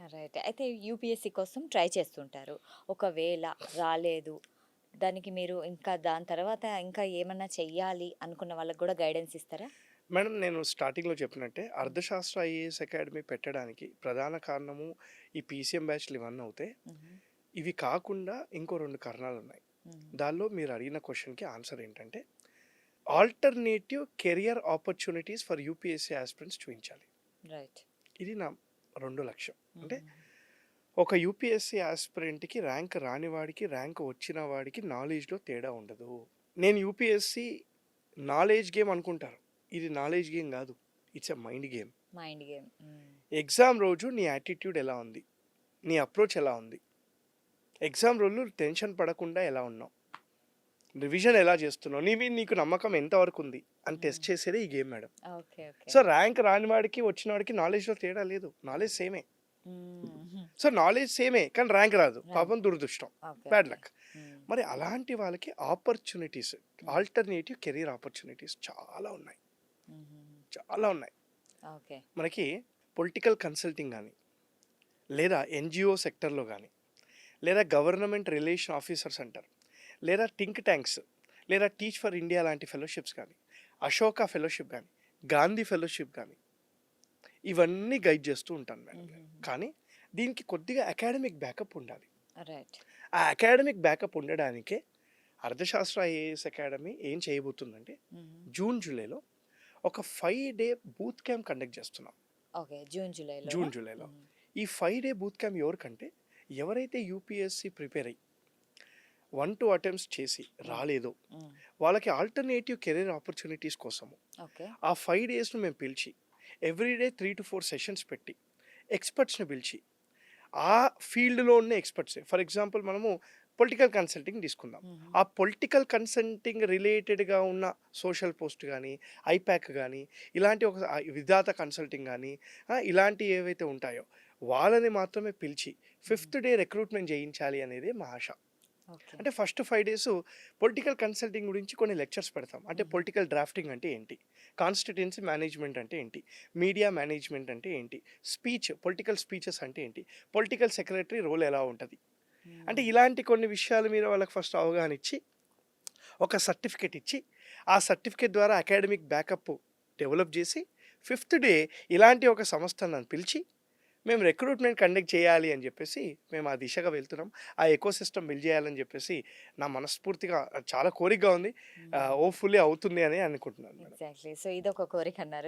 Right. అయితే UPSC కోసం try చేస్తుంటారు. ఒకవేళ రాలేదు, దానికి మీరు ఇంకా దాని తర్వాత ఇంకా ఏమన్నా చెయ్యాలి అనుకున్న వాళ్ళకి గూడా గైడెన్స్ ఇస్తారా? మేడం నేను స్టార్టింగ్‌లో చెప్పినట్టే హ్మ్. అర్థశాస్త్ర ఐఏఎస్ అకాడమీ పెట్టడానికి ప్రధాన కారణము ఈ పీసీఎం బ్యాచ్‌లు ఇవన్నీ అవుతాయి. హుహు. ఇవి కాకుండా ఇంకో 2 కారణాలున్నాయి. హ్మ్. దానిలో మీరు అడిగిన క్వెషన్‌కి ఆన్సర్ ఏంటంటే, alternative career opportunities for UPSC aspirants చూయించాలి. రైట్. ఇది నా 2 లక్ష్యం. అంటే హుహుహు. ఒక యూపీఎస్సీ యాస్పిరెంట్‌కి ర్యాంక్ రాని వాడికి, ర్యాంక్ వచ్చిన వాడికి నాలెడ్జ్‌లో తేడా ఉండదు. నేను యూపీఎస్సీ నాలెడ్జ్ గేమ్ అనుకుంటారు. ఇది నాలెడ్జ్ గేమ్ గాదు. It's a mind game. Mind game. హ్మ్. ఎగ్జామ్ రోజు నీ యాటిట్యూడ్ ఎలా ఉంది? నీ అప్రోచ్ ఎలా ఉంది? ఎగ్జామ్ రోజు టెన్షన్ పడకుండా ఎలా ఉన్నావు? రివిజన్ ఎలా చేస్తున్నావు? నీ మీద నీకు నమ్మకం ఎంత వరకు ఉంది? అని హ్మ్. టెస్ట్ చేసేదే ఈ game madam. Okay. Okay. So, rank రాని వాడికి, వచ్చిన వాడికి నాలెడ్జ్‌లో తేడా లేదు. నాలెడ్జ్ సేమే. హుహు. సో, నాలెడ్జ్ సేమే. కానీ ర్యాంక్ రాదు. ర్యాంక్. పాపం దురదృష్టం. ఓకే. Bad okay. లక్. హ్మ్. మరి అలాంటి వాళ్ళకి ఆపర్చునిటీస్, హ్మ్. ఆల్టర్‌నేటివ్ కెరీర్ ఆపర్చునిటీస్ చాలా ఉన్నాయి. హుహుహు. చాలా ఉన్నాయి. ఓకే. మనకి పొలిటికల్ కన్సల్టింగ్ గాని, లేదా ఎన్‌జీఓ సెక్టర్‌లో గాని, లేదా గవర్నమెంట్ రిలేషన్ ఆఫీసర్స్ అంటారు. లేదా థింక్ ట్యాంక్స్, లేదా టీచ్ ఫర్ ఇండియా లాంటి ఫెలోషిప్స్ గాని, అశోక ఫెలోషిప్ గాని, గాంధీ ఫెలోషిప్ గాని, ఇవన్నీ గైడ్ చేస్తూ ఉంటాను మేడం నేను. హుహుహు. కానీ దీనికి కొద్దిగా అకాడమిక్ బ్యాకప్ ఉండాలి. రైట్. ఆ అకాడమిక్ బ్యాకప్ ఉండడానికే అర్థశాస్త్ర ఐఏఎస్ అకాడమీ ఏం చేయబోతుందంటే హుహు. జూన్, జూలైలో ఒక 5 డే బూత్ క్యాంప్ కండక్ట్ చేస్తున్నాం. ఓకే. జూన్, జూలైలోనా? జూన్, జూలైలో. హుహు. ఈ 5 డే బూత్ క్యాంప్ ఎవరికంటే ఎవరైతే యూపీఎస్సీ ప్రిపేర్ అయ్యి 1, 2 అటెంప్ట్స్ చేసి హ్మ్. రాలేదో హ్మ్. వాళ్ళకి ఆల్టర్‌నేటివ్ కెరీర్ ఆపర్చునిటీస్ కోసము ఓకే. ఆ 5 డేస్‌ను మేము పిలిచి ఎవ్రీడే 3-4 సెషన్స్ పెట్టి ఎక్స్‌పర్ట్స్‌ని పిలిచి ఆ ఫీల్డ్‌లో ఉన్న ఎక్స్‌పర్ట్సే. ఫర్ ఎగ్జాంపుల్ మనము పొలిటికల్ కన్సల్టింగ్ తీసుకుందాం. హుహు. ఆ పొలిటికల్ కన్సల్టింగ్ రిలేటెడ్‌గా ఉన్న సోషల్ పోస్ట్ గాని, ఐపాక్ గాని, ఇలాంటి ఒక విధాత కన్సల్టింగ్ గాని, ఇలాంటివి ఏవైతే ఉంటాయో వాళ్ళని మాత్రమే పిలిచి హ్మ్. ఫిఫ్త్ డే రిక్రూట్‌మెంట్ చేయించాలి అనేదే మా ఆశ. ఓకే. అంటే ఫస్ట్ 5 డేసు పొలిటికల్ కన్సల్టింగ్ గురించి కొన్ని లెక్చర్స్ పెడతాం. అంటే హుహు. పొలిటికల్ డ్రాఫ్టింగ్ అంటే ఏంటి? కాన్స్టిట్యుయెన్సీ మేనేజ్మెంట్ అంటే ఏంటి? మీడియా మేనేజ్మెంట్ అంటే ఏంటి? పొలిటికల్ స్పీచెస్ అంటే ఏంటి? పొలిటికల్ సెక్రటరీ రోల్ ఎలా ఉంటది? అంటే హ్మ్. ఇలాంటి కొన్ని విషయాల మీద వాళ్ళకి ఫస్ట్ అవగాహన ఇచ్చి, ఒక సర్టిఫికేట్ ఇచ్చి, ఆ సర్టిఫికేట్ ద్వారా అకాడమిక్ బ్యాకప్ డెవలప్ జేసి, ఫిఫ్త్ డే ఇలాంటి ఒక సంస్థను నన్ను పిలిచి మేము రిక్రూట్‌మెంట్ కండక్ట్ చేయాలి అని జెప్పేసి, మేము ఆ దిశగా వెళ్తున్నాం. ఆ ఎకోసిస్టమ్ బిల్డ్ చేయాలని జెప్పేసి, నా మనస్ఫూర్తిగా చాలా కోరికగా ఉంది. హ్మ్. హోప్‌ఫుల్లీ అవుతుంది అని అనుకుంటున్నాను మేడం. ఎగ్జాక్ట్‌లీ. సో, ఇదొక కోరికన్నారు.